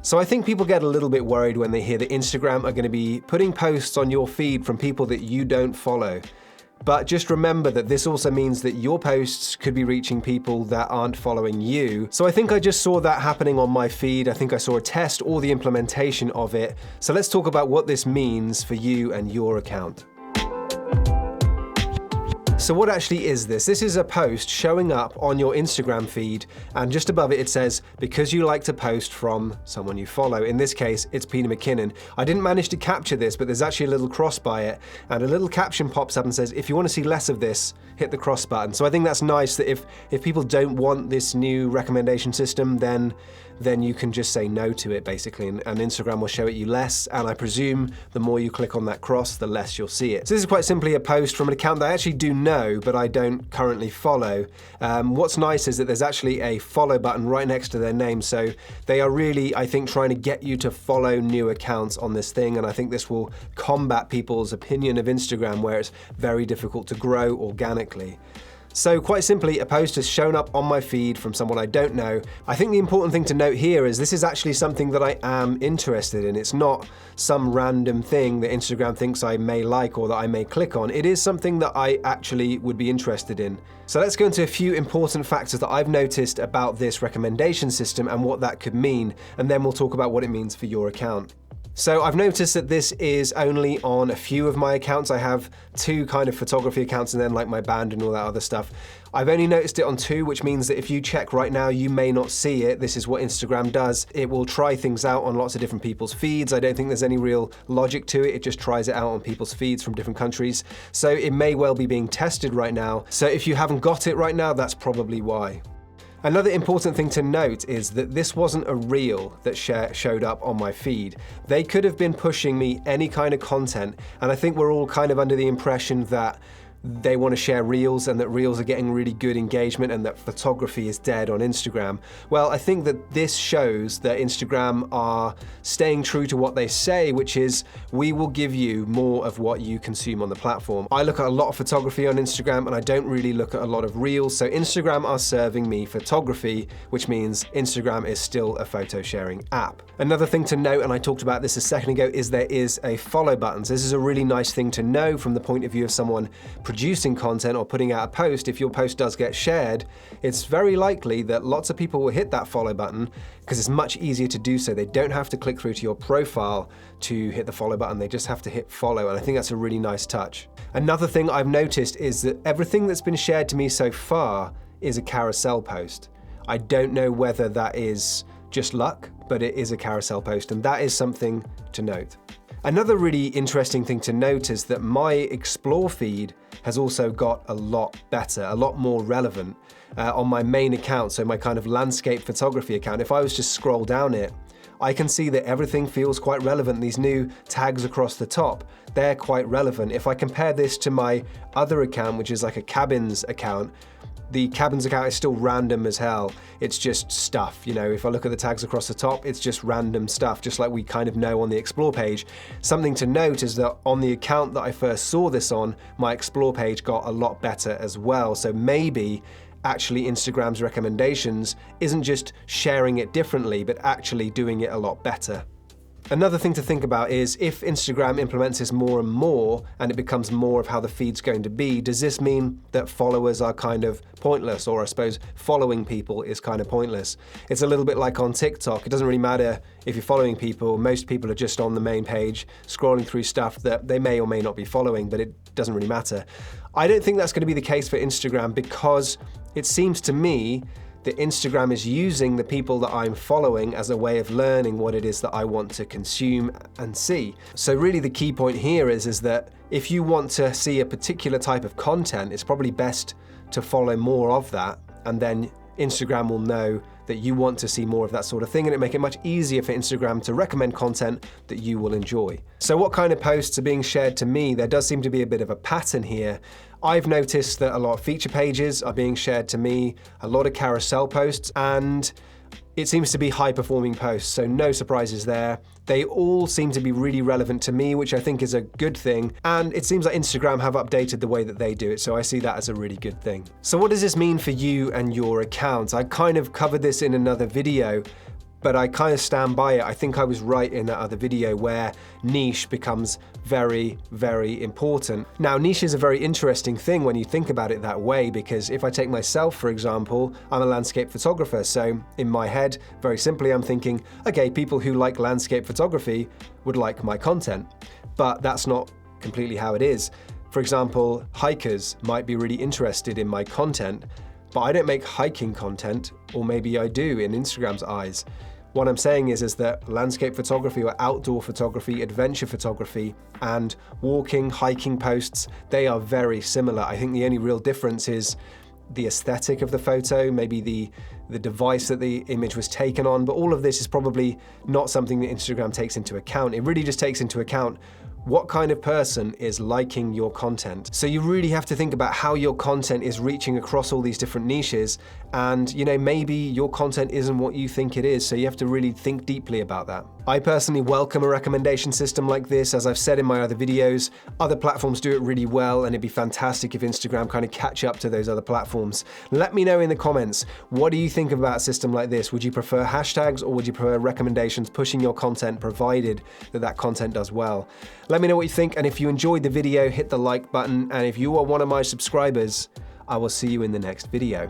So I think people get a little bit worried when they hear that Instagram are going to be putting posts on your feed from people that you don't follow. But just remember that this also means that your posts could be reaching people that aren't following you. So I think I just saw that happening on my feed. I think I saw a test or the implementation of it. So let's talk about what this means for you and your account. So what actually is this? This is a post showing up on your Instagram feed, and just above it, it says, because you like to post from someone you follow. In this case, it's Peter McKinnon. I didn't manage to capture this, but there's actually a little cross by it, and a little caption pops up and says, if you want to see less of this, hit the cross button. So I think that's nice that if people don't want this new recommendation system, then you can just say no to it, basically, and Instagram will show it you less, and I presume the more you click on that cross, the less you'll see it. So this is quite simply a post from an account that I actually do know, but I don't currently follow. What's nice is that there's actually a follow button right next to their name, so they are really, I think, trying to get you to follow new accounts on this thing, and I think this will combat people's opinion of Instagram, where it's very difficult to grow organically. So quite simply, a post has shown up on my feed from someone I don't know. I think the important thing to note here is this is actually something that I am interested in. It's not some random thing that Instagram thinks I may like or that I may click on. It is something that I actually would be interested in. So let's go into a few important factors that I've noticed about this recommendation system and what that could mean, and then we'll talk about what it means for your account. So I've noticed that this is only on a few of my accounts. I have 2 kind of photography accounts and then like my band and all that other stuff. I've only noticed it on 2, which means that if you check right now, you may not see it. This is what Instagram does. It will try things out on lots of different people's feeds. I don't think there's any real logic to it. It just tries it out on people's feeds from different countries. So it may well be being tested right now. So if you haven't got it right now, that's probably why. Another important thing to note is that this wasn't a reel that showed up on my feed. They could have been pushing me any kind of content, and I think we're all kind of under the impression that they want to share reels and that reels are getting really good engagement and that photography is dead on Instagram. Well, I think that this shows that Instagram are staying true to what they say, which is we will give you more of what you consume on the platform. I look at a lot of photography on Instagram and I don't really look at a lot of reels, so Instagram are serving me photography, which means Instagram is still a photo sharing app. Another thing to note, and I talked about this a second ago, is there is a follow button. So this is a really nice thing to know from the point of view of someone producing content or putting out a post. If your post does get shared, it's very likely that lots of people will hit that follow button because it's much easier to do so. They don't have to click through to your profile to hit the follow button, they just have to hit follow, and I think that's a really nice touch. Another thing I've noticed is that everything that's been shared to me so far is a carousel post. I don't know whether that is just luck, but it is a carousel post, and that is something to note. Another really interesting thing to note is that my Explore feed has also got a lot better, a lot more relevant on my main account, so my kind of landscape photography account. If I was to scroll down it, I can see that everything feels quite relevant. These new tags across the top, they're quite relevant. If I compare this to my other account, which is like a cabins account, the cabins account is still random as hell. It's just stuff, you know, if I look at the tags across the top, it's just random stuff, just like we kind of know on the Explore page. Something to note is that on the account that I first saw this on, my Explore page got a lot better as well. So maybe actually Instagram's recommendations isn't just sharing it differently, but actually doing it a lot better. Another thing to think about is if Instagram implements this more and more and it becomes more of how the feed's going to be, does this mean that followers are kind of pointless? Or I suppose following people is kind of pointless. It's a little bit like on TikTok. It doesn't really matter if you're following people. Most people are just on the main page scrolling through stuff that they may or may not be following, but it doesn't really matter. I don't think that's going to be the case for Instagram because it seems to me that Instagram is using the people that I'm following as a way of learning what it is that I want to consume and see. So really the key point here is that if you want to see a particular type of content, it's probably best to follow more of that, and then Instagram will know that you want to see more of that sort of thing, and it make it much easier for Instagram to recommend content that you will enjoy. So what kind of posts are being shared to me? There does seem to be a bit of a pattern here. I've noticed that a lot of feature pages are being shared to me, a lot of carousel posts, and it seems to be high-performing posts, so no surprises there. They all seem to be really relevant to me, which I think is a good thing, and it seems like Instagram have updated the way that they do it, so I see that as a really good thing. So what does this mean for you and your account? I kind of covered this in another video, but I kind of stand by it. I think I was right in that other video where niche becomes very, very important. Now, niche is a very interesting thing when you think about it that way, because if I take myself, for example, I'm a landscape photographer. So in my head, very simply, I'm thinking, okay, people who like landscape photography would like my content, but that's not completely how it is. For example, hikers might be really interested in my content, but I don't make hiking content, or maybe I do in Instagram's eyes. What I'm saying is that landscape photography or outdoor photography, adventure photography, and walking, hiking posts, they are very similar. I think the only real difference is the aesthetic of the photo, maybe the device that the image was taken on, but all of this is probably not something that Instagram takes into account. It really just takes into account what kind of person is liking your content. So you really have to think about how your content is reaching across all these different niches, and maybe your content isn't what you think it is, so you have to really think deeply about that. I personally welcome a recommendation system like this. As I've said in my other videos, other platforms do it really well, and it'd be fantastic if Instagram kind of catch up to those other platforms. Let me know in the comments, what do you think about a system like this? Would you prefer hashtags, or would you prefer recommendations pushing your content, provided that content does well? Let me know what you think, and if you enjoyed the video, hit the like button, and if you are one of my subscribers, I will see you in the next video.